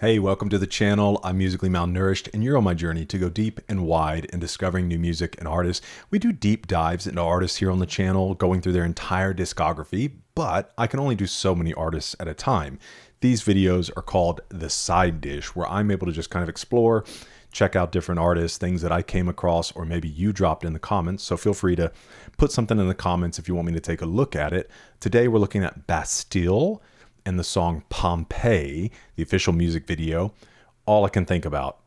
Hey, welcome to the channel. I'm Musically Malnourished, and you're on my journey to go deep and wide in discovering new music and artists. We do deep dives into artists here on the channel, going through their entire discography, but I can only do so many artists at a time. These videos are called The Side Dish, where I'm able to just kind of explore, check out different artists, things that I came across, or maybe you dropped in the comments. So feel free to put something in the comments if you want me to take a look at it. Today, we're looking at Bastille and the song Pompeii, the official music video. All I can think about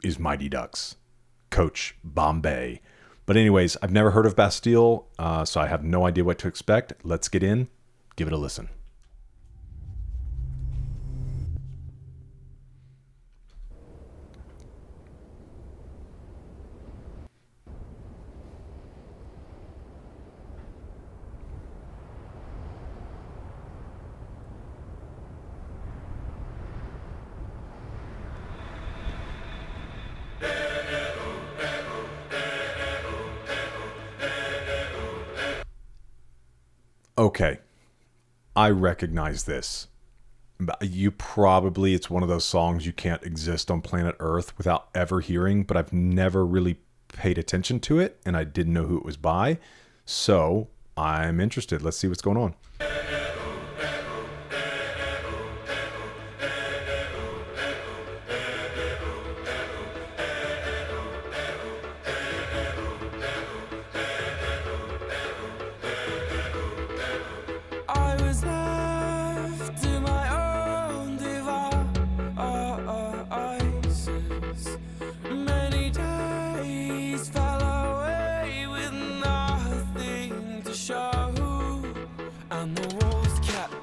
is Mighty Ducks, Coach Bombay. But anyways, I've never heard of Bastille, so I have no idea what to expect. Let's get in, give it a listen. Okay, I recognize this. It's one of those songs you can't exist on planet Earth without ever hearing, but I've never really paid attention to it, and I didn't know who it was by. So I'm interested. Let's see what's going on.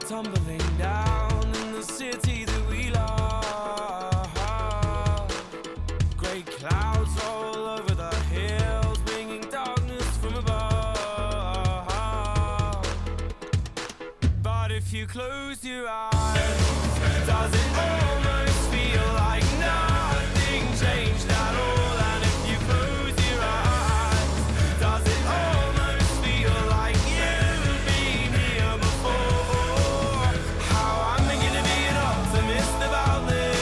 Tumbling down in the city that we love. Great clouds all over the hills, bringing darkness from above. But if you close your eyes, does it almost feel like nothing changed at all? And if you close your eyes, does it almost feel like you've been here before? How am I gonna be an optimist about this?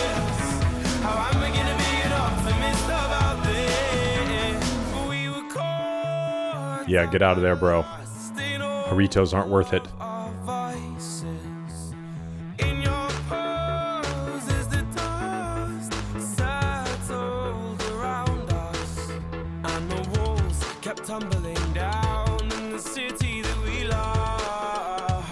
How am I gonna be an optimist about this? We were caught. Yeah, get out of there, bro. Burritos aren't worth it. In your pose as the dust settled around us, and the walls kept tumbling down in the city that we love.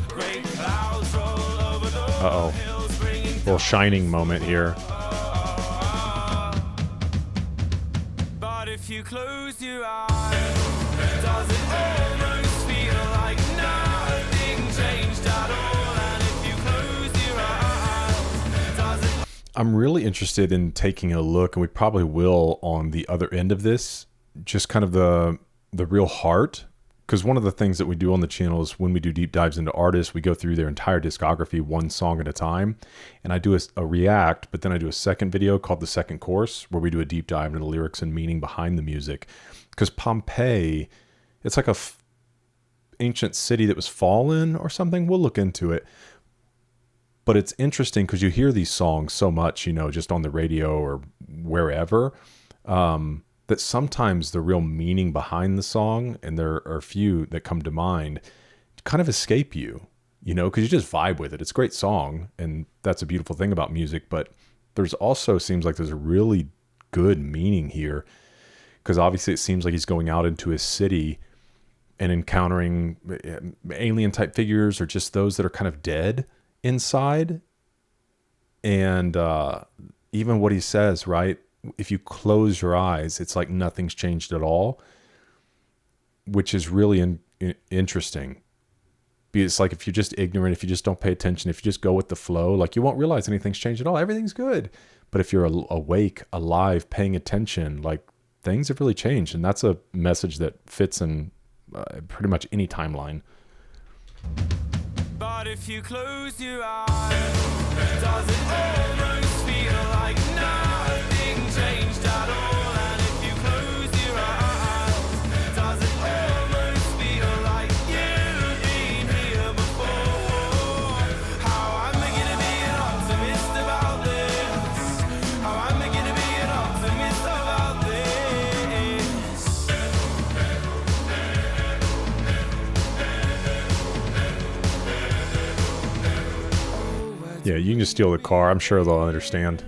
Great clouds roll over the hills, bringing Little shining moment here. But if you close your eyes, does it almost feel like nothing changed at all? And if you close your eyes, does it... I'm really interested in taking a look, and we probably will on the other end of this, just kind of the real heart. Because one of the things that we do on the channel is when we do deep dives into artists, we go through their entire discography, one song at a time. And I do a react, but then I do a second video called The Second Course, where we do a deep dive into the lyrics and meaning behind the music. Because Pompeii, it's like ancient city that was fallen or something. We'll look into it. But it's interesting because you hear these songs so much, just on the radio or wherever, that sometimes the real meaning behind the song, and there are a few that come to mind, kind of escape you, because you just vibe with it. It's a great song, and that's a beautiful thing about music, but there's also seems like there's a really good meaning here, because obviously it seems like he's going out into his city and encountering alien type figures or just those that are kind of dead inside. And even what he says, right? If you close your eyes, it's like nothing's changed at all, which is really interesting. Because it's like if you're just ignorant, if you just don't pay attention, if you just go with the flow, like you won't realize anything's changed at all. Everything's good. But if you're awake, alive, paying attention, like things have really changed. And that's a message that fits in pretty much any timeline. But if you close your eyes, does it almost feel like nothing changed at all? And if you close your eyes, does it almost feel like you've been here before? How am I gonna be Yeah, you can just steal the car. I'm sure they'll understand.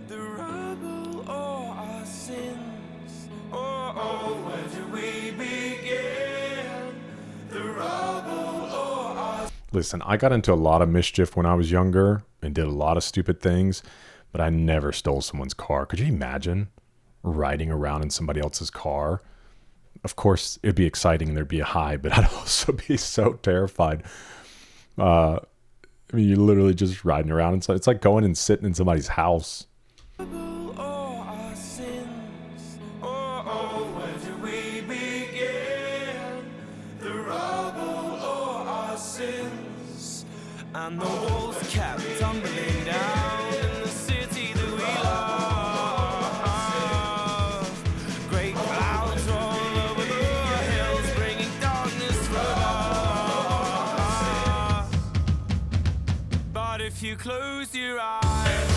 The rubble or our sins? Oh, where do we begin? The rubble or our Listen, I got into a lot of mischief when I was younger and did a lot of stupid things, but I never stole someone's car. Could you imagine riding around in somebody else's car? Of course, it'd be exciting and there'd be a high, but I'd also be so terrified. I mean, you're literally just riding around. It's like going and sitting in somebody's house. rubble or our sins? Oh, where do we begin? The rubble or our sins? And the walls kept tumbling down in the city that we love. Great clouds roll over the hills, bringing darkness from us. But if you close your eyes,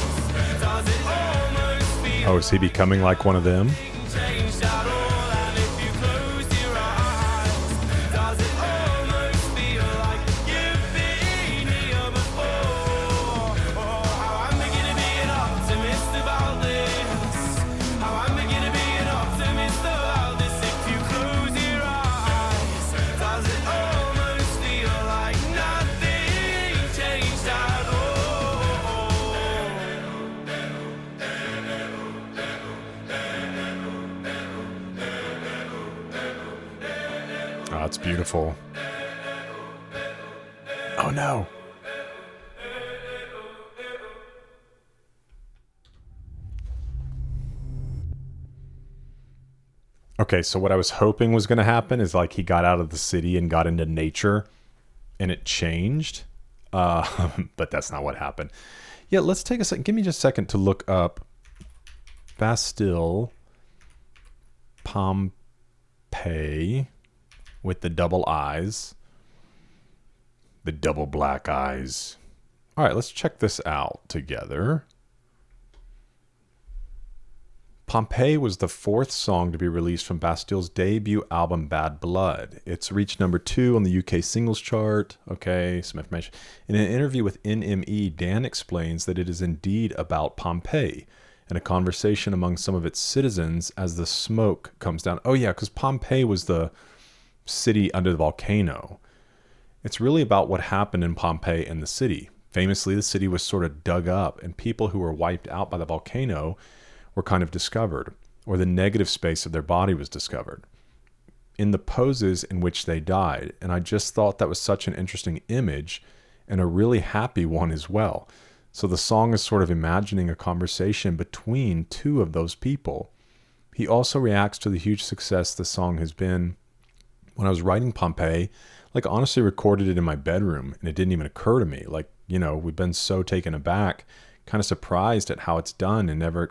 does it almost feel Oh, is he becoming like one of them? changed at all? And if you close your eyes, does it almost feel like you've been here before? Oh, how I'm beginning to be an optimist about this. How I'm beginning to be an optimist about this. If you close your eyes, does it almost feel like nothing changed at all? Oh, it's beautiful. Oh, no. Okay, so what I was hoping was going to happen is like he got out of the city and got into nature and it changed. But that's not what happened. Yeah, let's take a second. Give me just a second to look up Bastille, Pompeii with the double eyes, the double black eyes. All right, let's check this out together. Pompeii was the fourth song to be released from Bastille's debut album Bad Blood. It's reached number 2 on the UK singles chart. Okay, some information. In an interview with NME, Dan explains that it is indeed about Pompeii and a conversation among some of its citizens as the smoke comes down. Oh yeah, because Pompeii was the city under the volcano. It's really about what happened in Pompeii and the city. Famously, the city was sort of dug up and people who were wiped out by the volcano were kind of discovered, or the negative space of their body was discovered in the poses in which they died. And I just thought that was such an interesting image and a really happy one as well. So the song is sort of imagining a conversation between two of those people. He also reacts to the huge success the song has been. When I was writing Pompeii, like honestly recorded it in my bedroom and it didn't even occur to me. Like, you know, we've been so taken aback, kind of surprised at how it's done and never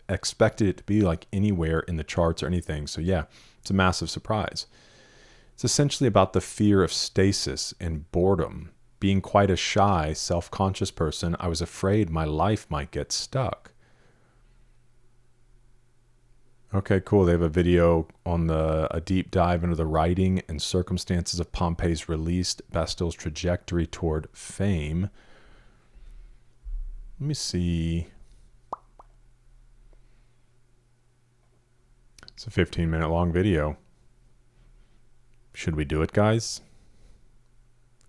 expected it to be like anywhere in the charts or anything. So yeah, it's a massive surprise. It's essentially about the fear of stasis and boredom. Being quite a shy, self-conscious person, I was afraid my life might get stuck. Okay, cool. They have a video on a deep dive into the writing and circumstances of Pompeii's released, Bastille's trajectory toward fame. Let me see. It's a 15-minute long video. Should we do it, guys?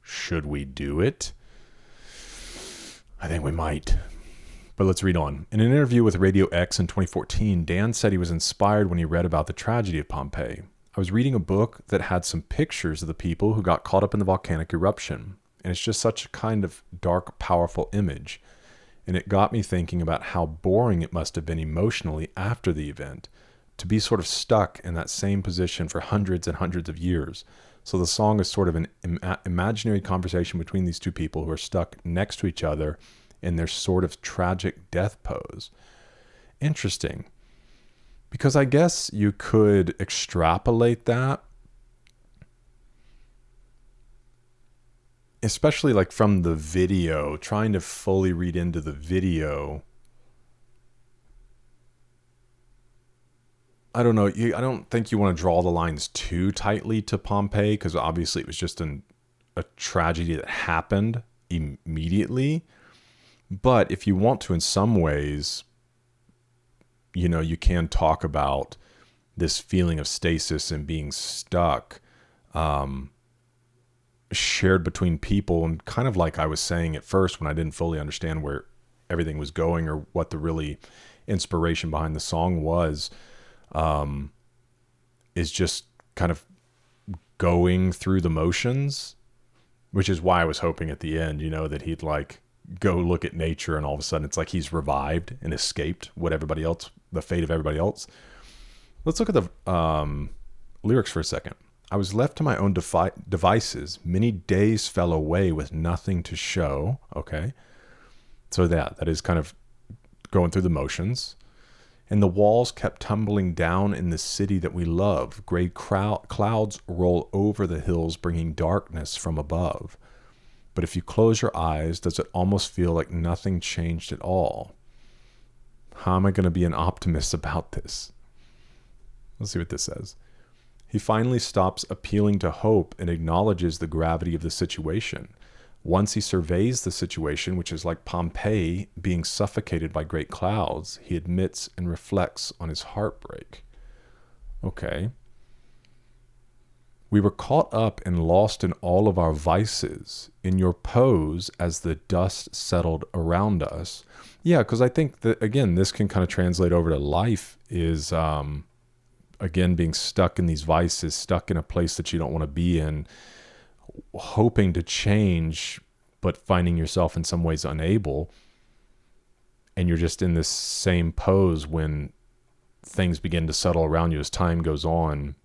Should we do it? I think we might. But let's read on. In an interview with Radio X in 2014, Dan said he was inspired when he read about the tragedy of Pompeii. I was reading a book that had some pictures of the people who got caught up in the volcanic eruption. And it's just such a kind of dark, powerful image. And it got me thinking about how boring it must have been emotionally after the event, to be sort of stuck in that same position for hundreds and hundreds of years. So the song is sort of an imaginary conversation between these two people who are stuck next to each other in their sort of tragic death pose. Interesting. Because I guess you could extrapolate that, especially like from the video, trying to fully read into the video. I don't know. I don't think you want to draw the lines too tightly to Pompeii, because obviously it was just a tragedy that happened immediately. But if you want to, in some ways, you can talk about this feeling of stasis and being stuck, shared between people. And kind of like I was saying at first when I didn't fully understand where everything was going or what the really inspiration behind the song was, is just kind of going through the motions, which is why I was hoping at the end, that he'd like go look at nature and all of a sudden it's like he's revived and escaped the fate of everybody else. Let's look at the lyrics for a second. I was left to my own devices. Many days fell away with nothing to show. Okay. So that is kind of going through the motions. And the walls kept tumbling down in the city that we love. Gray clouds roll over the hills, bringing darkness from above. But if you close your eyes, does it almost feel like nothing changed at all? How am I going to be an optimist about this? Let's see what this says. He finally stops appealing to hope and acknowledges the gravity of the situation. Once he surveys the situation, which is like Pompeii being suffocated by great clouds, he admits and reflects on his heartbreak. Okay. We were caught up and lost in all of our vices, in your pose as the dust settled around us. Yeah, because I think that, again, this can kind of translate over to life is, again, being stuck in these vices, stuck in a place that you don't want to be in, hoping to change, but finding yourself in some ways unable. And you're just in this same pose when things begin to settle around you as time goes on.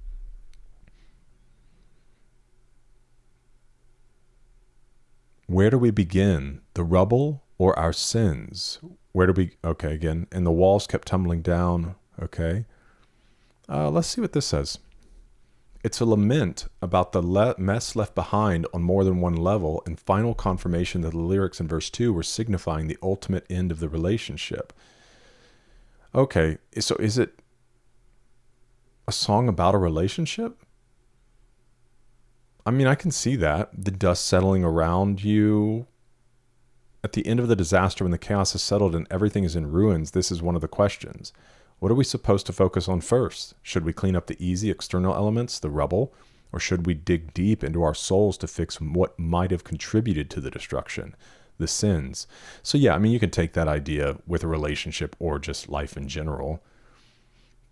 Where do we begin? The rubble or our sins? Okay, again. And the walls kept tumbling down. Okay. Let's see what this says. It's a lament about the mess left behind on more than one level, and final confirmation that the lyrics in verse 2 were signifying the ultimate end of the relationship. Okay, so is it a song about a relationship? I mean, I can see that. The dust settling around you. At the end of the disaster, when the chaos is settled and everything is in ruins, this is one of the questions. What are we supposed to focus on first? Should we clean up the easy external elements, the rubble, or should we dig deep into our souls to fix what might have contributed to the destruction, the sins? So yeah, I mean, you can take that idea with a relationship or just life in general.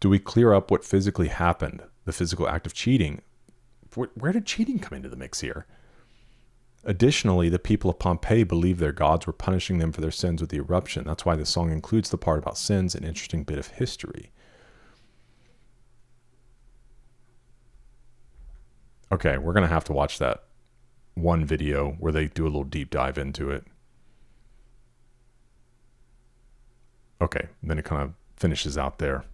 Do we clear up what physically happened, the physical act of cheating? Where did cheating come into the mix here? Additionally, the people of Pompeii believed their gods were punishing them for their sins with the eruption. That's why the song includes the part about sins, an interesting bit of history. Okay, we're going to have to watch that one video where they do a little deep dive into it. Okay, then it kind of finishes out there.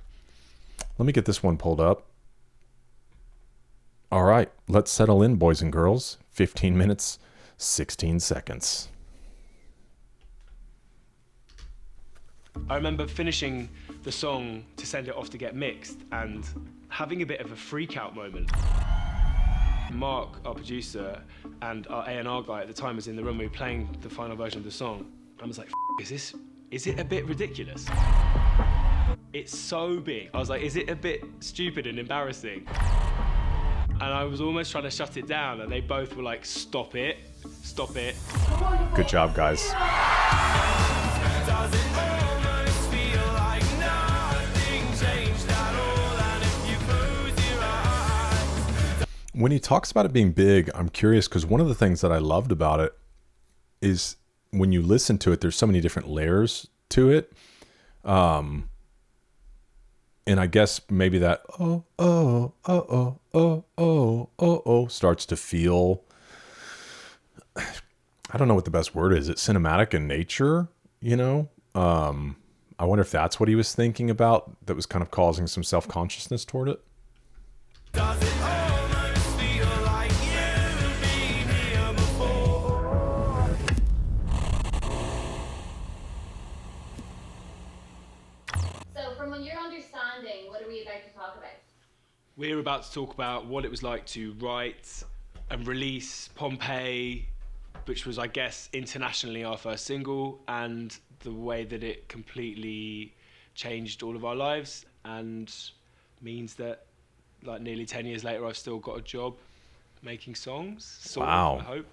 Let me get this one pulled up. All right, let's settle in, boys and girls. 15 minutes, 16 seconds. I remember finishing the song to send it off to get mixed and having a bit of a freak out moment. Mark, our producer, and our A&R guy at the time was in the room. We were playing the final version of the song. I was like, is it a bit ridiculous? It's so big. I was like, is it a bit stupid and embarrassing? And I was almost trying to shut it down, and they both were like, stop it, stop it. Good job, guys. Does it almost feel like nothing changed at all? And if you close your eyes. When he talks about it being big, I'm curious because one of the things that I loved about it is when you listen to it, there's so many different layers to it. And I guess maybe that starts to feel, I don't know what the best word is. It's cinematic in nature, you know? I wonder if that's what he was thinking about that was kind of causing some self-consciousness toward it. Does it almost feel like you've been here before? So from your understanding, what are we about to talk about? We're about to talk about what it was like to write and release Pompeii which was, I guess, internationally our first single, and the way that it completely changed all of our lives, and means that like nearly 10 years later I've still got a job making songs, sort Wow. of, I hope.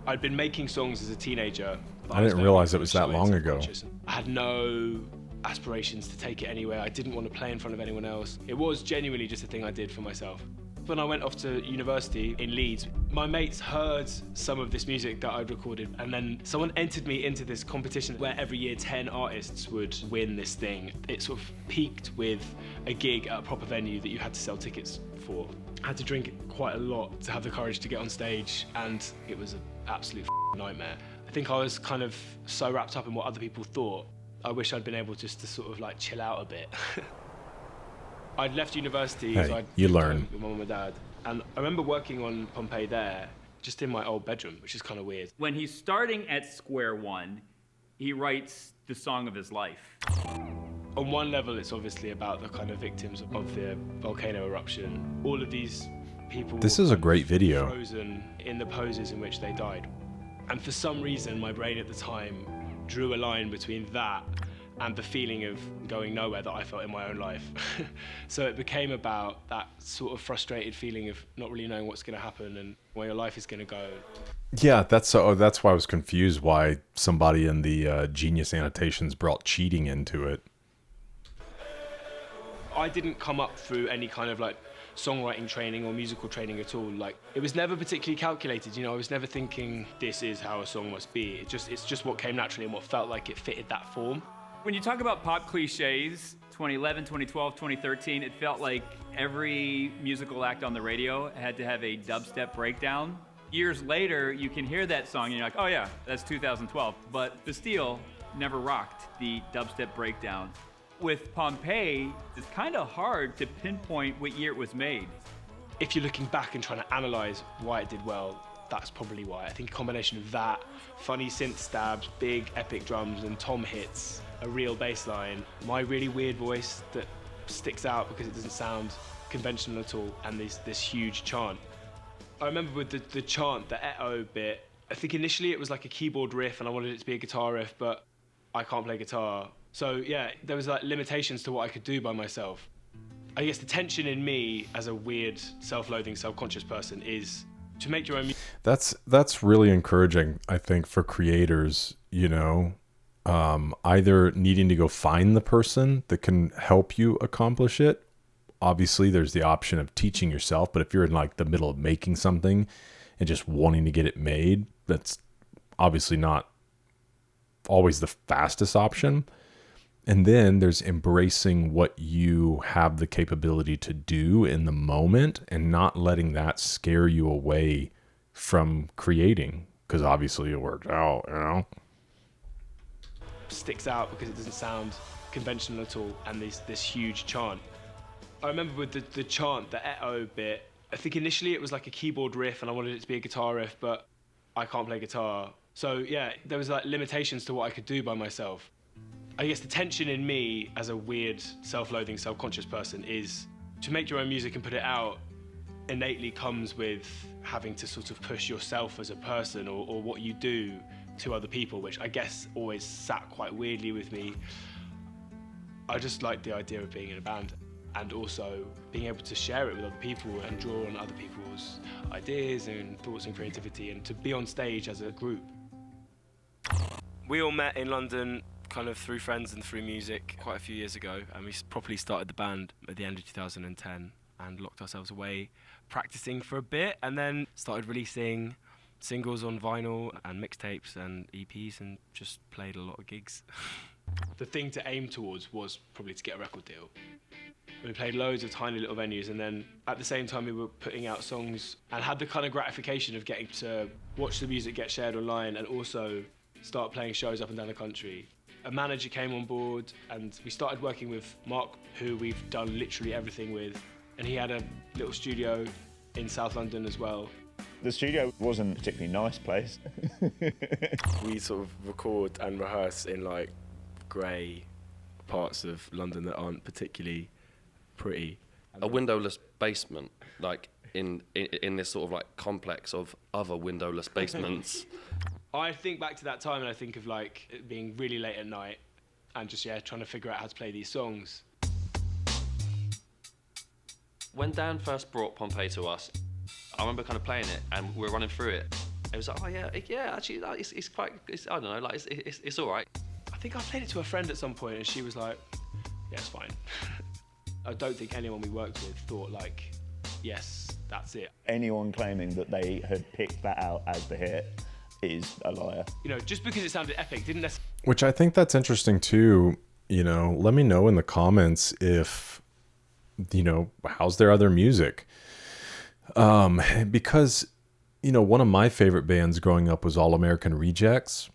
I'd been making songs as a teenager, but I was didn't very realize it much was so that long ago. subconscious. I had no aspirations to take it anywhere. I didn't want to play in front of anyone else. It was genuinely just a thing I did for myself. When I went off to university in Leeds, my mates heard some of this music that I'd recorded, and then someone entered me into this competition where every year 10 artists would win this thing. It sort of peaked with a gig at a proper venue that you had to sell tickets for. I had to drink quite a lot to have the courage to get on stage, and it was an absolute nightmare. I think I was kind of so wrapped up in what other people thought. I wish I'd been able just to sort of like chill out a bit. I'd left university, Hey, so I'd you moved learn. home with mum and my dad, and I remember working on Pompeii there, just in my old bedroom, which is kind of weird. When he's starting at square one, he writes the song of his life. On one level, it's obviously about the kind of victims of the volcano eruption. All of these people. This is a great video. Frozen in the poses in which they died, and for some reason, my brain at the time drew a line between that and the feeling of going nowhere that I felt in my own life. So it became about that sort of frustrated feeling of not really knowing what's going to happen and where your life is going to go. Yeah, that's why I was confused why somebody in the Genius annotations brought cheating into it. I didn't come up through any kind of like songwriting training or musical training at all. Like, it was never particularly calculated, you know. I was never thinking this is how a song must be. It's just what came naturally and what felt like it fitted that form. When you talk about pop cliches, 2011, 2012, 2013, it felt like every musical act on the radio had to have a dubstep breakdown. Years later, you can hear that song and you're like, oh yeah, that's 2012. But Bastille never rocked the dubstep breakdown. With Pompeii, it's kind of hard to pinpoint what year it was made. If you're looking back and trying to analyze why it did well, that's probably why. I think a combination of that, funny synth stabs, big epic drums, and tom hits, a real bass line, my really weird voice that sticks out because it doesn't sound conventional at all, and this huge chant. I remember with the chant, the eto bit, I think initially it was like a keyboard riff and I wanted it to be a guitar riff, but I can't play guitar. So yeah, there was like limitations to what I could do by myself. I guess the tension in me as a weird, self-loathing, self-conscious person is to make your own music. That's really encouraging, I think, for creators, you know, either needing to go find the person that can help you accomplish it. Obviously, there's the option of teaching yourself, but if you're in like the middle of making something and just wanting to get it made, that's obviously not always the fastest option. And then there's embracing what you have the capability to do in the moment and not letting that scare you away from creating, because obviously it worked out, you know? Sticks out because it doesn't sound conventional at all, and this huge chant. I remember with the chant, the eto bit, I think initially it was like a keyboard riff and I wanted it to be a guitar riff, but I can't play guitar. So yeah, there was like limitations to what I could do by myself. I guess the tension in me as a weird, self-loathing, self-conscious person is to make your own music and put it out innately comes with having to sort of push yourself as a person or what you do to other people, which I guess always sat quite weirdly with me. I just liked the idea of being in a band and also being able to share it with other people and draw on other people's ideas and thoughts and creativity, and to be on stage as a group. We all met in London kind of through friends and through music quite a few years ago, and we properly started the band at the end of 2010 and locked ourselves away practicing for a bit, and then started releasing singles on vinyl and mixtapes and EPs and just played a lot of gigs. The thing to aim towards was probably to get a record deal. We played loads of tiny little venues, and then at the same time we were putting out songs and had the kind of gratification of getting to watch the music get shared online and also start playing shows up and down the country. A manager came on board and we started working with Mark, who we've done literally everything with, and he had a little studio in South London as well. The studio wasn't a particularly nice place. We sort of record and rehearse in like grey parts of London that aren't particularly pretty. A windowless basement, like in this sort of like complex of other windowless basements. I think back to that time and I think of like it being really late at night and just trying to figure out how to play these songs. When Dan first brought Pompeii to us, I remember kind of playing it and we were running through it. It was like, oh yeah, actually, like, it's quite, I don't know, like it's all right. I think I played it to a friend at some point and she was like, yeah, it's fine. I don't think anyone we worked with thought like, yes, that's it. Anyone claiming that they had picked that out as the hit is a liar. You know, just because it sounded epic didn't necessarily... Which I think that's interesting too. You know, let me know in the comments if, you know, how's their other music? Because, you know, one of my favorite bands growing up was All American Rejects.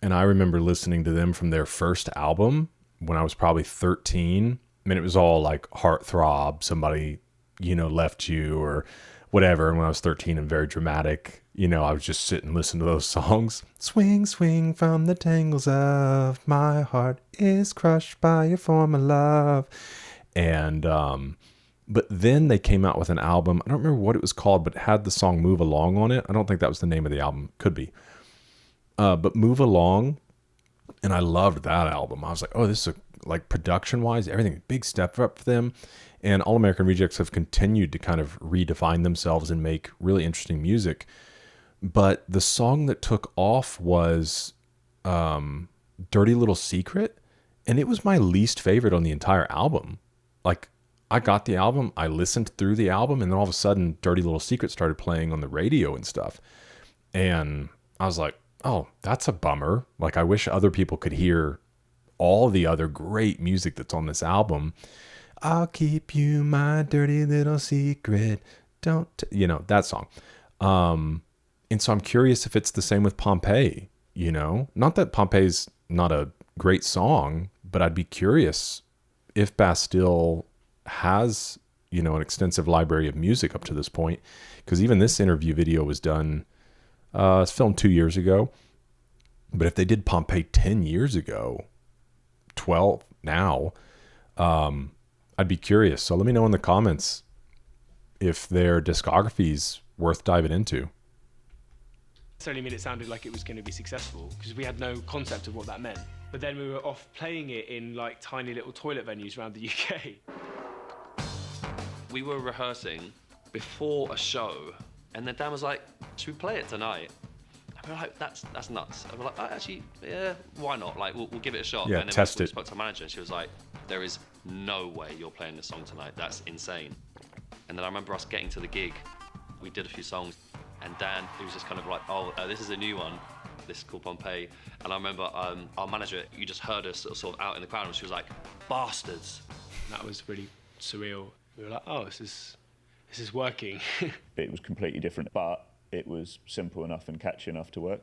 And I remember listening to them from their first album when I was probably 13. I mean, it was all like heartthrob, somebody, you know, left you or whatever. And when I was 13 and very dramatic, you know, I would just sit and listen to those songs. Swing, swing from the tangles of my heart is crushed by your former love. And, but then they came out with an album. I don't remember what it was called, but it had the song Move Along on it. I don't think that was the name of the album. Could be. But Move Along. And I loved that album. I was like, oh, this is like production wise, everything, big step up for them. And All American Rejects have continued to kind of redefine themselves and make really interesting music. But the song that took off was Dirty Little Secret. And it was my least favorite on the entire album. Like, I got the album, I listened through the album, and then all of a sudden, Dirty Little Secret started playing on the radio and stuff. And I was like, oh, that's a bummer. Like, I wish other people could hear all the other great music that's on this album. I'll keep you my dirty little secret. You know, that song. And so I'm curious if it's the same with Pompeii, you know? Not that Pompeii's not a great song, but I'd be curious if Bastille has, you know, an extensive library of music up to this point. Because even this interview video was done, it's filmed 2 years ago. But if they did Pompeii 10 years ago, 12 now, I'd be curious. So let me know in the comments if their discography's worth diving into. Necessarily mean it sounded like it was going to be successful because we had no concept of what that meant. But then we were off playing it in like tiny little toilet venues around the UK. We were rehearsing before a show, and then Dan was like, should we play it tonight? And we were like, that's nuts. And we're like, oh, actually, yeah, why not? Like, we'll give it a shot. Yeah, and then test we it. spoke to our manager, and she was like, there is no way you're playing this song tonight. That's insane. And then I remember us getting to the gig. We did a few songs, and Dan, he was just kind of like, oh, this is a new one. This is called Pompeii. And I remember our manager, you just heard us sort of out in the crowd, and she was like, bastards. That was really surreal. We were like, oh, this is working. It was completely different, but it was simple enough and catchy enough to work.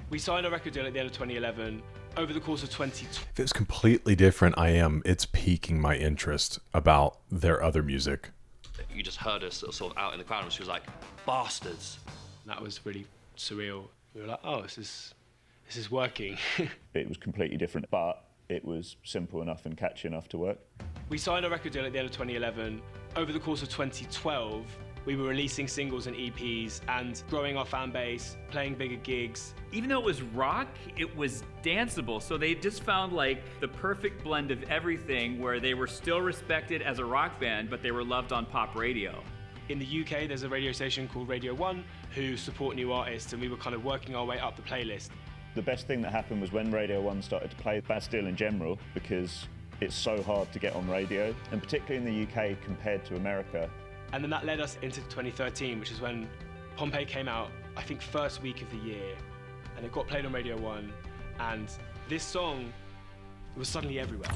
We signed a record deal at the end of 2011. Over the course of 2012. If it was completely different, it's piquing my interest about their other music. You just heard us sort of out in the crowd, and she was like, bastards. That was really surreal. We were like, oh, this is working. It was completely different, but it was simple enough and catchy enough to work. We signed a record deal at the end of 2011. Over the course of 2012, we were releasing singles and EPs and growing our fan base, playing bigger gigs. Even though it was rock, it was danceable. So they just found like the perfect blend of everything where they were still respected as a rock band, but they were loved on pop radio. In the UK, there's a radio station called Radio 1 who support new artists, and we were kind of working our way up the playlist. The best thing that happened was when Radio 1 started to play Bastille in general, because it's so hard to get on radio, and particularly in the UK compared to America. And then that led us into 2013, which is when Pompeii came out, I think first week of the year, and it got played on Radio 1, and this song was suddenly everywhere.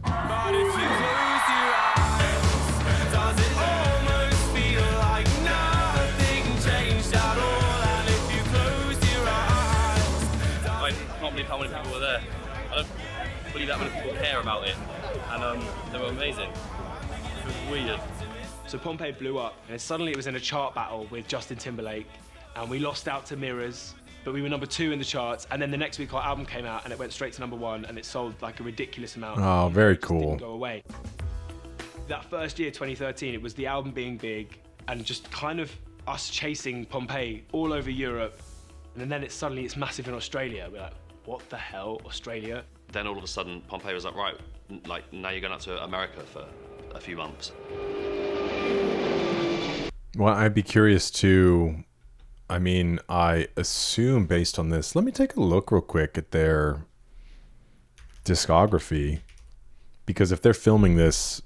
But if you close your eyes, does it almost feel like nothing changed at all? And if you close your eyes, I can't believe how many people were there. I don't believe that many people care about it, and they were amazing. It was weird. So Pompeii blew up, and suddenly it was in a chart battle with Justin Timberlake, and we lost out to Mirrors, but we were number 2 in the charts, and then the next week our album came out, and it went straight to number 1, and it sold like a ridiculous amount. Oh, very It just cool. didn't go away. That first year, 2013, it was the album being big, and just kind of us chasing Pompeii all over Europe, and then it's massive in Australia. We're like, what the hell, Australia? Then all of a sudden, Pompeii was like, right, like now you're going out to America for a few months. Well, I'd be curious to, I mean, I assume based on this, let me take a look real quick at their discography, because if they're filming this,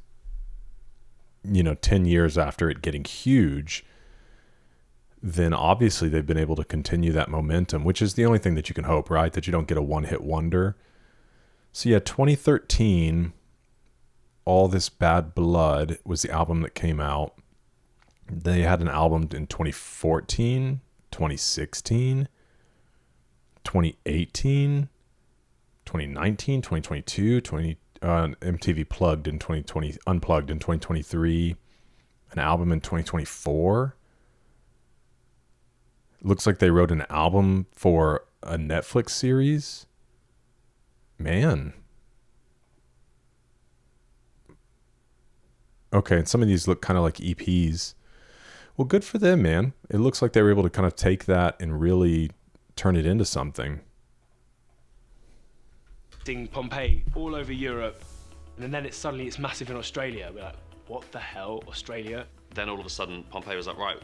10 years after it getting huge, then obviously they've been able to continue that momentum, which is the only thing that you can hope, right? That you don't get a one-hit wonder. So yeah, 2013, All This Bad Blood was the album that came out. They had an album in 2014, 2016, 2018, 2019, 2022, MTV Unplugged in 2023, an album in 2024. Looks like they wrote an album for a Netflix series. Man. Okay, and some of these look kind of like EPs. Well, good for them, man. It looks like they were able to kind of take that and really turn it into something. Pompeii all over Europe, and then it's massive in Australia. We're like, what the hell, Australia? Then all of a sudden, Pompeii was like, right,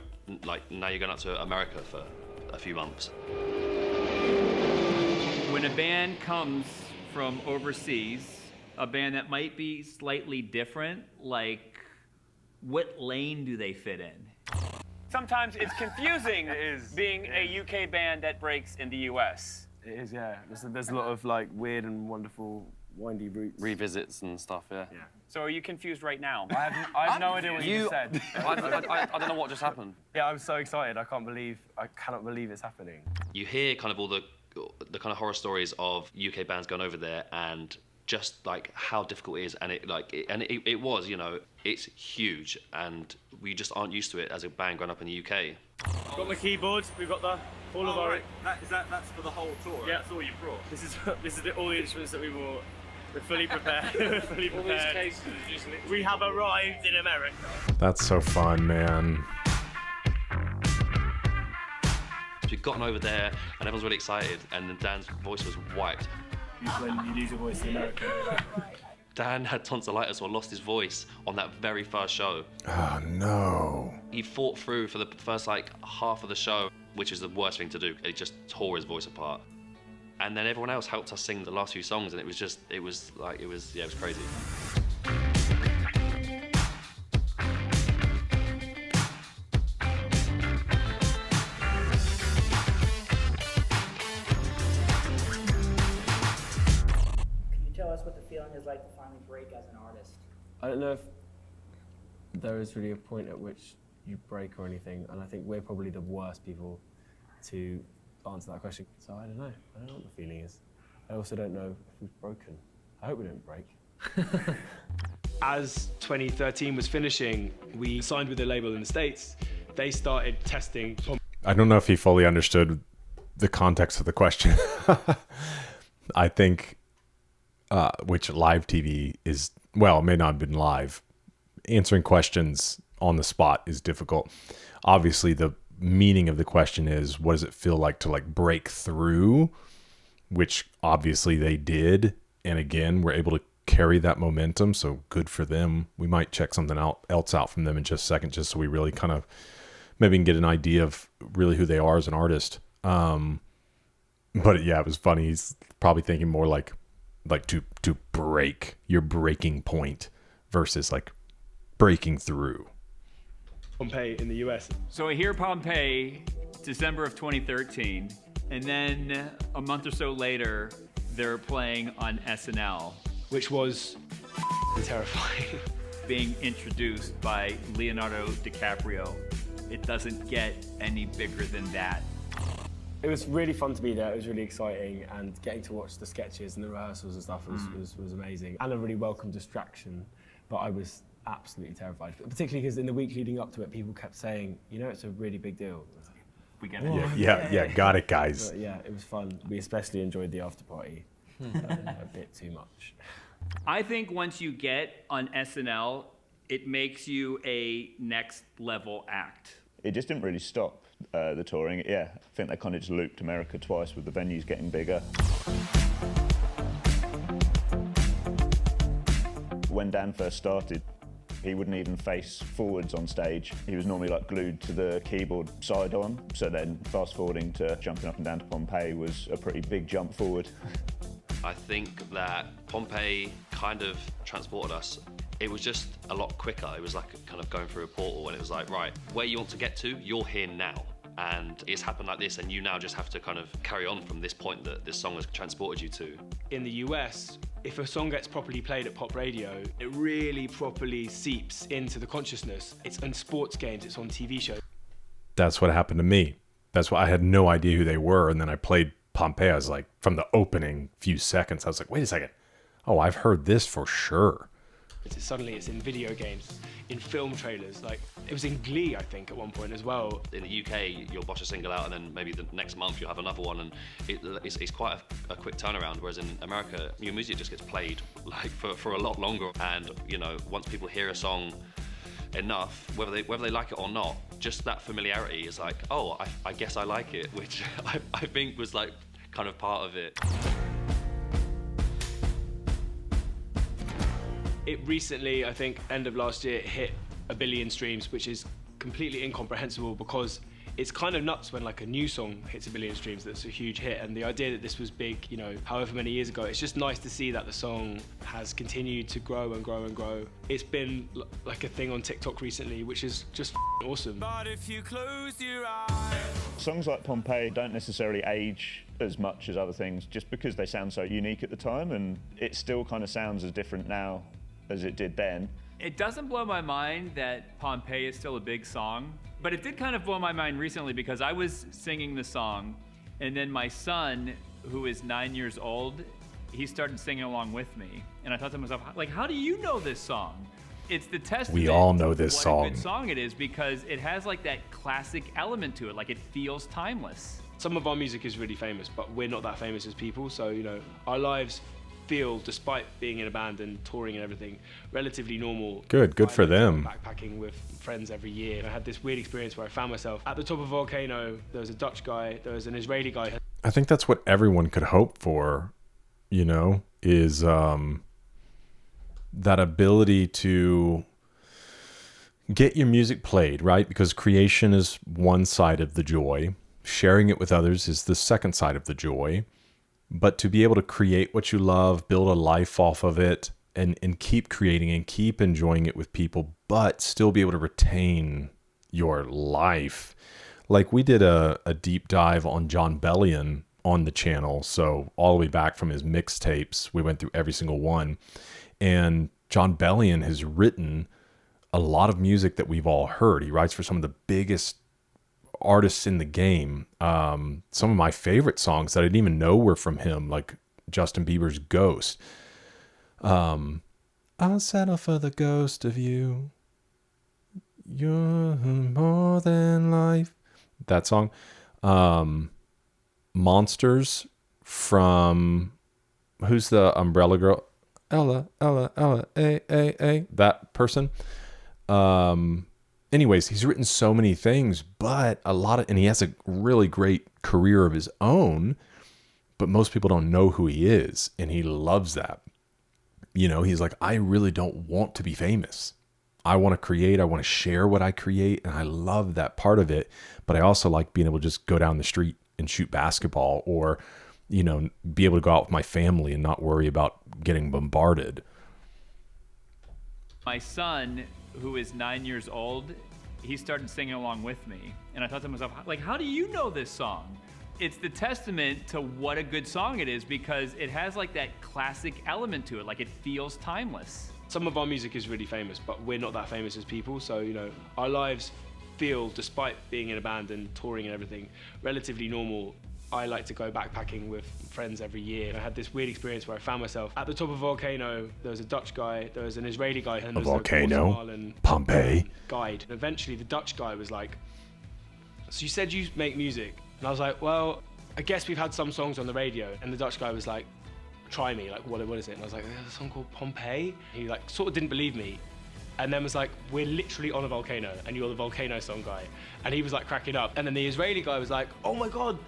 like now you're going out to America for a few months. When a band comes from overseas, a band that might be slightly different, like what lane do they fit in? Sometimes it's confusing being a UK band that breaks in the US. It is, yeah. There's a lot of like weird and wonderful windy routes. Revisits and stuff, yeah. So are you confused right now? I have no idea what you just said. I don't know what just happened. Yeah, I'm so excited. I cannot believe it's happening. You hear kind of all the kind of horror stories of UK bands going over there and just like how difficult it is, and it was, it's huge, and we just aren't used to it as a band growing up in the UK. Got the keyboards. We've got all of our. Right. That's for the whole tour. Yeah. That's all you brought. This is all the instruments that we brought. We're fully prepared. We're fully prepared. All these cases are just We have arrived in America. That's so fun, man. We've gotten over there, and everyone's really excited, and then Dan's voice was wiped. When you lose your voice in America. Dan had tonsillitis or lost his voice on that very first show. Oh, no. He fought through for the first half of the show, which is the worst thing to do. It just tore his voice apart. And then everyone else helped us sing the last few songs, and it was crazy. What the feeling is like to finally break as an artist? I don't know if there is really a point at which you break or anything, and I think we're probably the worst people to answer that question. So I don't know. I don't know what the feeling is. I also don't know if we've broken. I hope we don't break. As 2013 was finishing, we signed with a label in the States. They started testing. I don't know if he fully understood the context of the question. I think, which live TV is, well, it may not have been live. Answering questions on the spot is difficult. Obviously, the meaning of the question is, what does it feel like to break through? Which obviously they did. And again, we're able to carry that momentum. So good for them. We might check something else out from them in just a second, just so we really kind of maybe can get an idea of really who they are as an artist. But yeah, it was funny. He's probably thinking more like to break your breaking point versus breaking through. Pompeii in the US. So I hear Pompeii, December of 2013, and then a month or so later, they're playing on SNL. Which was terrifying. Being introduced by Leonardo DiCaprio. It doesn't get any bigger than that. It was really fun to be there. It was really exciting, and getting to watch the sketches and the rehearsals and stuff was amazing, and a really welcome distraction. But I was absolutely terrified, particularly because in the week leading up to it, people kept saying, it's a really big deal. We get it. Yeah, got it, guys. But yeah, it was fun. We especially enjoyed the after party. A bit too much. I think once you get on SNL, it makes you a next level act. It just didn't really stop the touring. Yeah, I think they kind of just looped America twice with the venues getting bigger. When Dan first started, he wouldn't even face forwards on stage. He was normally like glued to the keyboard side on. So then fast forwarding to jumping up and down to Pompeii was a pretty big jump forward. I think that Pompeii kind of transported us. It was just a lot quicker. It was like kind of going through a portal, and it was like, right, where you want to get to, you're here now. And it's happened like this, and you now just have to kind of carry on from this point that this song has transported you to. In the US, if a song gets properly played at pop radio, it really properly seeps into the consciousness. It's on sports games, it's on TV shows. That's what happened to me. That's why I had no idea who they were. And then I played Pompeii. I was like, from the opening few seconds, I was like, wait a second. Oh, I've heard this for sure. Suddenly it's in video games, in film trailers. Like, it was in Glee, I think, at one point as well. In the UK, you'll botch a single out, and then maybe the next month you'll have another one, and it's quite a quick turnaround. Whereas in America, your music just gets played like for a lot longer. And you know, once people hear a song enough, whether they like it or not, just that familiarity is like, oh, I guess I like it, which I think was like kind of part of it. It recently, I think, end of last year, hit 1 billion streams, which is completely incomprehensible because it's kind of nuts when like a new song hits 1 billion streams. That's a huge hit, and the idea that this was big, you know, however many years ago, it's just nice to see that the song has continued to grow and grow and grow. It's been like a thing on TikTok recently, which is just awesome. But if you close your eyes, Songs like Pompeii don't necessarily age as much as other things just because they sound so unique at the time, and it still kind of sounds as different now as it did then. It doesn't blow my mind that Pompeii is still a big song, but it did kind of blow my mind recently because I was singing the song, and then my son, who is 9 years old, he started singing along with me. And I thought to myself, like, how do you know this song? It's the testament We all know this to song. what a good song it is because it has like that classic element to it, like it feels timeless. Some of our music is really famous, but we're not that famous as people, so, you know, our lives feel, despite being in a band and touring and everything, relatively normal. Good for them. Backpacking with friends every year. And I had this weird experience where I found myself at the top of a volcano. There was a Dutch guy, there was an Israeli guy. I think that's what everyone could hope for, you know, is that ability to get your music played, right? Because creation is one side of the joy. Sharing it with others is the second side of the joy. But to be able to create what you love, build a life off of it, and keep creating and keep enjoying it with people, but still be able to retain your life. Like we did a deep dive on Jon Bellion on the channel. So all the way back from his mixtapes, we went through every single one. And Jon Bellion has written a lot of music that we've all heard. He writes for some of the biggest artists in the game. Some of my favorite songs that I didn't even know were from him, like Justin Bieber's Ghost. I'll settle for the ghost of you. You're more than life. That song. Monsters from, who's the Umbrella Girl? Ella, A. That person. Anyways, he's written so many things, but and he has a really great career of his own, but most people don't know who he is, and he loves that. You know, he's like, I really don't want to be famous. I want to create, I want to share what I create, and I love that part of it, but I also like being able to just go down the street and shoot basketball, or, you know, be able to go out with my family and not worry about getting bombarded. My son, who is 9 years old, he started singing along with me. And I thought to myself, like, how do you know this song? It's the testament to what a good song it is because it has like that classic element to it, like it feels timeless. Some of our music is really famous, but we're not that famous as people. So, you know, our lives feel, despite being in a band and touring and everything, relatively normal. I like to go backpacking with friends every year. And I had this weird experience where I found myself at the top of a volcano. There was a Dutch guy, there was an Israeli guy, and there was volcano, Pompeii. Guide. And eventually the Dutch guy was like, so you said you make music? And I was like, well, I guess we've had some songs on the radio. And the Dutch guy was like, try me, like, what is it? And I was like, there's a song called Pompeii. He like sort of didn't believe me. and then was like, we're literally on a volcano and you're the volcano song guy. And he was like cracking up. And then the Israeli guy was like, oh my God,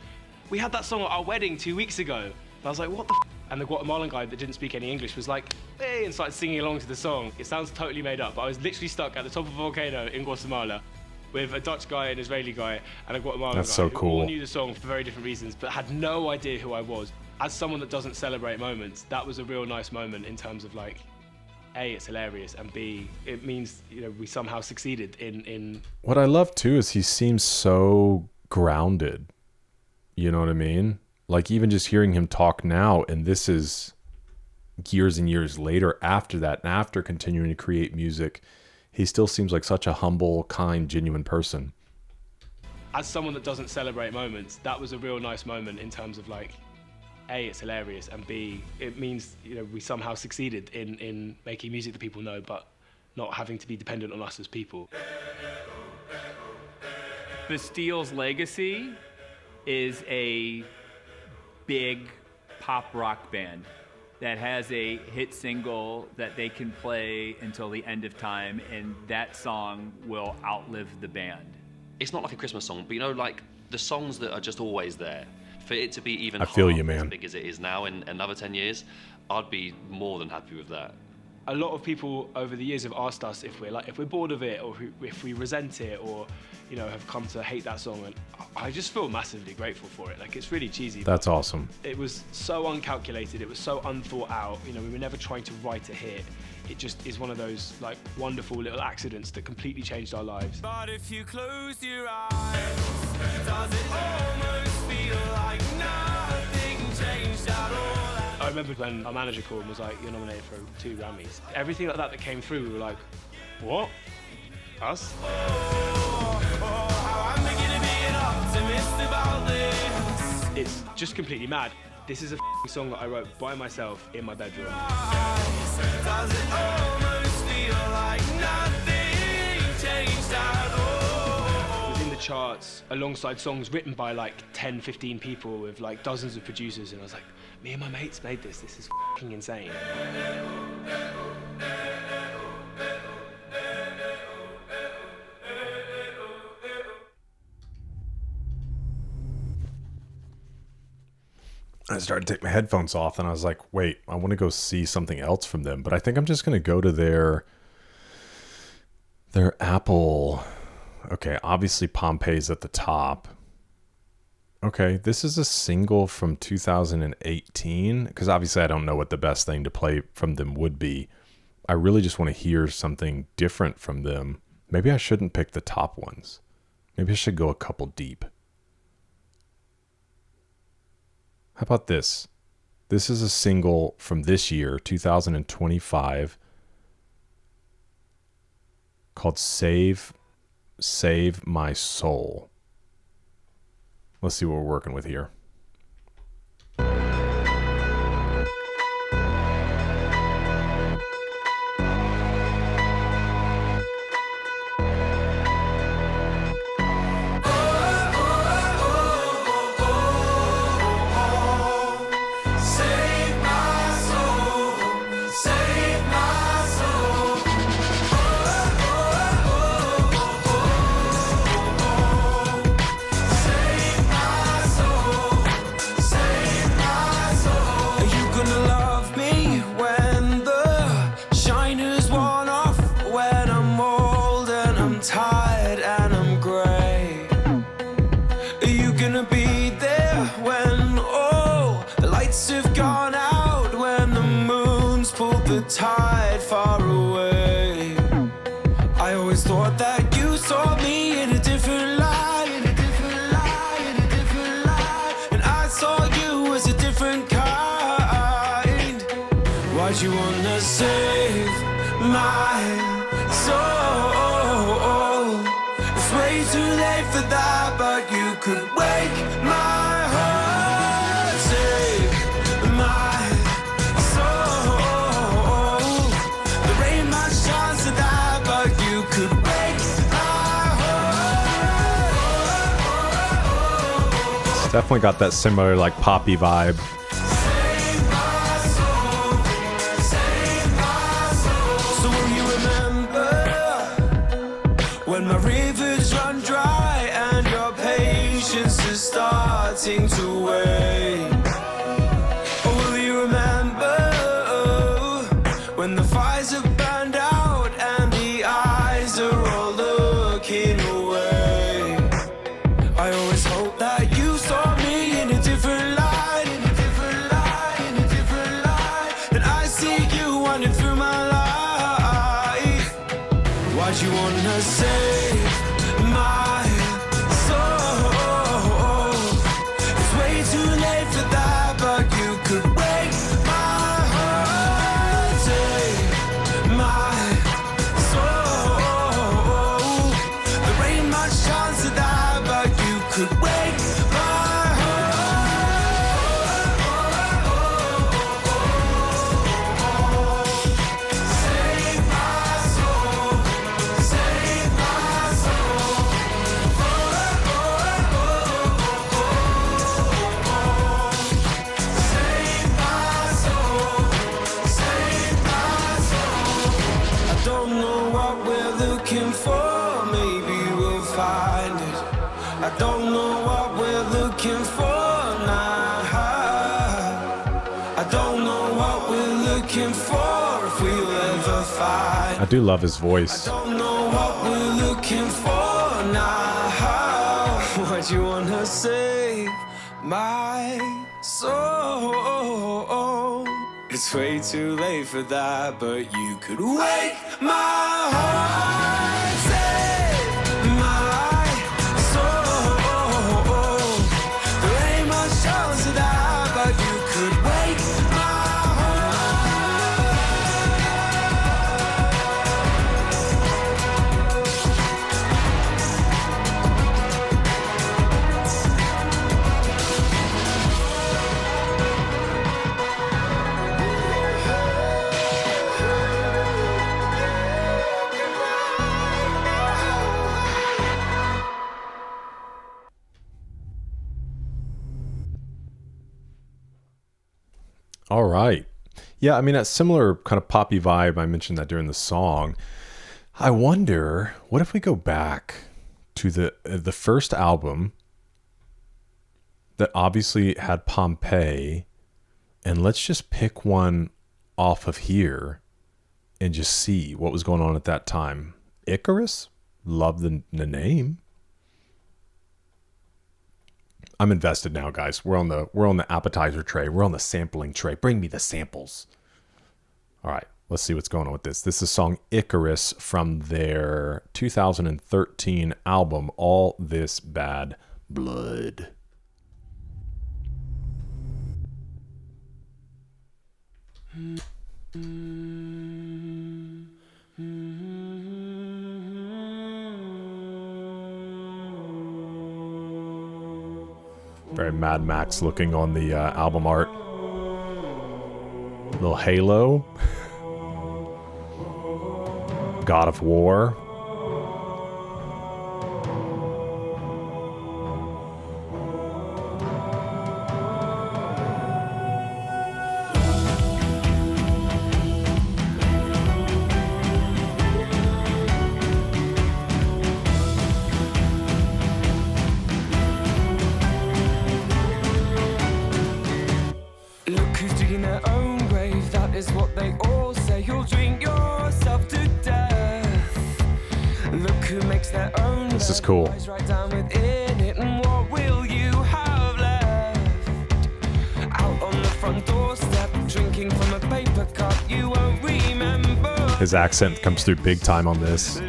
we had that song at our wedding 2 weeks ago. And I was like, what the f? And the Guatemalan guy that didn't speak any English was like, hey, and started singing along to the song. It sounds totally made up, but I was literally stuck at the top of a volcano in Guatemala with a Dutch guy, an Israeli guy, and a Guatemalan That's guy so who cool. all knew the song for very different reasons, but had no idea who I was. As someone that doesn't celebrate moments, that was a real nice moment in terms of like, A, it's hilarious, and B, it means, you know, we somehow succeeded in... What I love too is he seems so grounded. You know what I mean? Like even just hearing him talk now, and this is years and years later after that, and after continuing to create music, he still seems like such a humble, kind, genuine person. As someone that doesn't celebrate moments, that was a real nice moment in terms of like, A, it's hilarious, and B, it means, you know, we somehow succeeded in making music that people know, but not having to be dependent on us as people. Bastille's legacy is a big pop rock band that has a hit single that they can play until the end of time, and that song will outlive the band. It's not like a Christmas song, but you know, like the songs that are just always there, for it to be even I feel you, half man. as big as it is now in another 10 years, I'd be more than happy with that. A lot of people over the years have asked us if we're bored of it, or if we resent it, or, you know, have come to hate that song, and I just feel massively grateful for it. Like, it's really cheesy. That's awesome. It was so uncalculated, it was so unthought out, you know, we were never trying to write a hit. It just is one of those like wonderful little accidents that completely changed our lives. But if you close your eyes, does it almost feel like nothing changed at all? I remember when our manager called and was like, you're nominated for 2 Grammys. Everything like that came through, we were like, what? Us? How am I gonna be an optimist about this? It's just completely mad. This is a song that I wrote by myself in my bedroom. Does it almost feel like nothing changed at all? It was in the charts alongside songs written by like 10, 15 people with like dozens of producers, and I was like, me and my mates made this. This is f***ing insane. I started to take my headphones off, and I was like, wait, I want to go see something else from them. But I think I'm just going to go to their Apple. Okay, obviously Pompeii's at the top. Okay, this is a single from 2018, because obviously I don't know what the best thing to play from them would be. I really just want to hear something different from them. Maybe I shouldn't pick the top ones. Maybe I should go a couple deep. How about this? This is a single from this year, 2025, called Save My Soul. Let's see what we're working with here. Tide far away. I always thought that you saw me in a different light, in a different light, in a different light, and I saw you as a different kind. Why'd you wanna save my soul? It's way too late for that, but you could wake my heart, save my definitely got that similar like poppy vibe. So will you remember waiting to wait. Or will you remember when the fires have burned out and the eyes are all looking away? I always hope that you saw me in a different light, in a different light, in a different light. And I see you running through my life. Why'd you wanna save my soul? It's way too late for that, but you could wake my heart. Take my soul. There ain't much chance of that, but you could wake my heart. Save my soul. Save my soul. Save my soul. Save my soul. I don't know what we're looking for. Maybe we'll find it. I don't know what we're looking for now. I don't know what we're looking for, if we'll ever find. I do love his voice. Don't know what we're looking for now. Why'd you wanna save my soul? It's way too late for that, but you could wake my heart. Save my soul. There ain't much chance of that, but you could wake my All right. Yeah, I mean, that similar kind of poppy vibe, I mentioned that during the song. I wonder, what if we go back to the first album that obviously had Pompeii, and let's just pick one off of here and just see what was going on at that time. Icarus? Love the name. I'm invested now, guys. We're on the appetizer tray. We're on the sampling tray. Bring me the samples. All right, let's see what's going on with this. This is song Icarus from their 2013 album, All This Bad Blood. Very Mad Max looking on the album art. Little halo. God of War. This is cool. His accent comes through big time on this.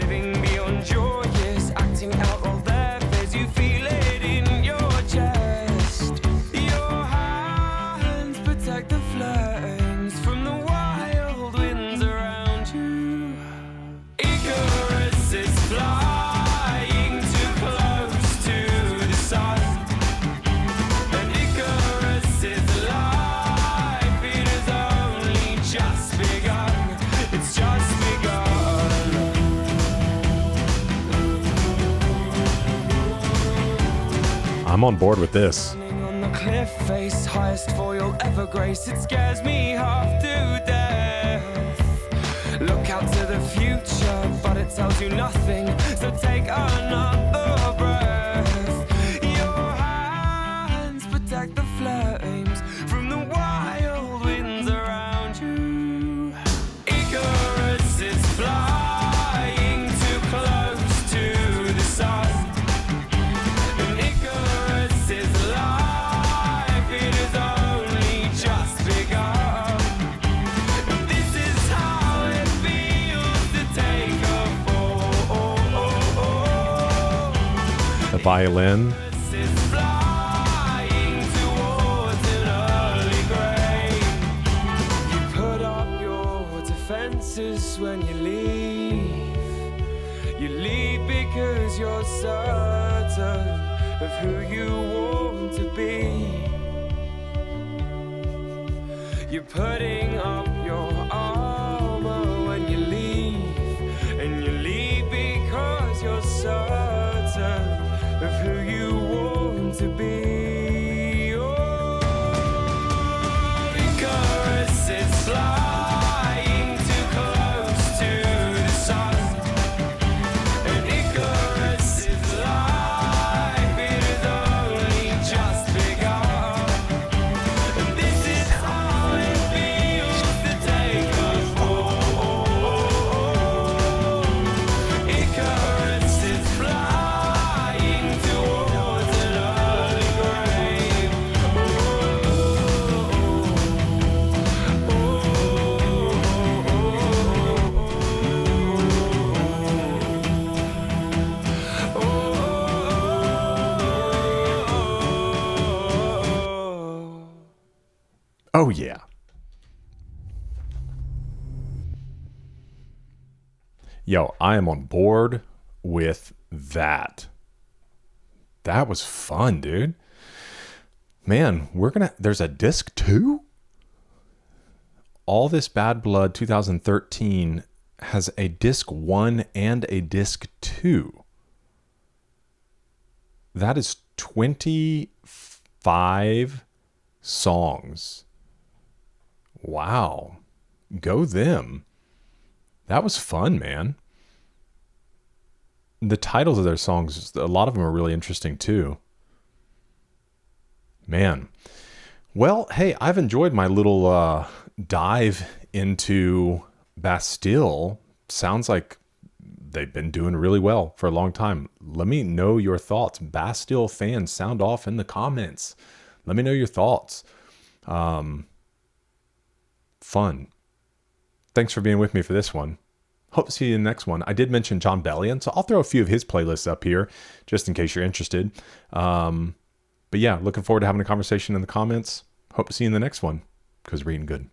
I'm on board with this. On the cliff face, highest for you'll ever grace. It scares me half to death. Look out to the future, but it tells you nothing. So take another breath. Your hands violin. Is flying towards an early grave. You put up your defenses when you leave. You leave because you're certain of who you want to be. You're putting up your armor when you leave, and you leave because you're certain of who you want to be. Oh, Icarus is flying too close to the sun, and Icarus is life, it has only just begun. And this is how it feels to take a fall. Icarus is flying towards an early grave. Oh, yeah. Yo, I am on board with that. That was fun, dude. Man, there's a disc 2? All This Bad Blood 2013 has a disc 1 and a disc 2. That is 25 songs. Wow. Go them. That was fun, man. The titles of their songs, a lot of them are really interesting too. Man. Well, hey, I've enjoyed my little dive into Bastille. Sounds like they've been doing really well for a long time. Let me know your thoughts. Bastille fans, sound off in the comments. Let me know your thoughts. Fun. Thanks for being with me for this one. Hope to see you in the next one. I did mention John Bellion, so I'll throw a few of his playlists up here just in case you're interested. But yeah, looking forward to having a conversation in the comments. Hope to see you in the next one, because reading good.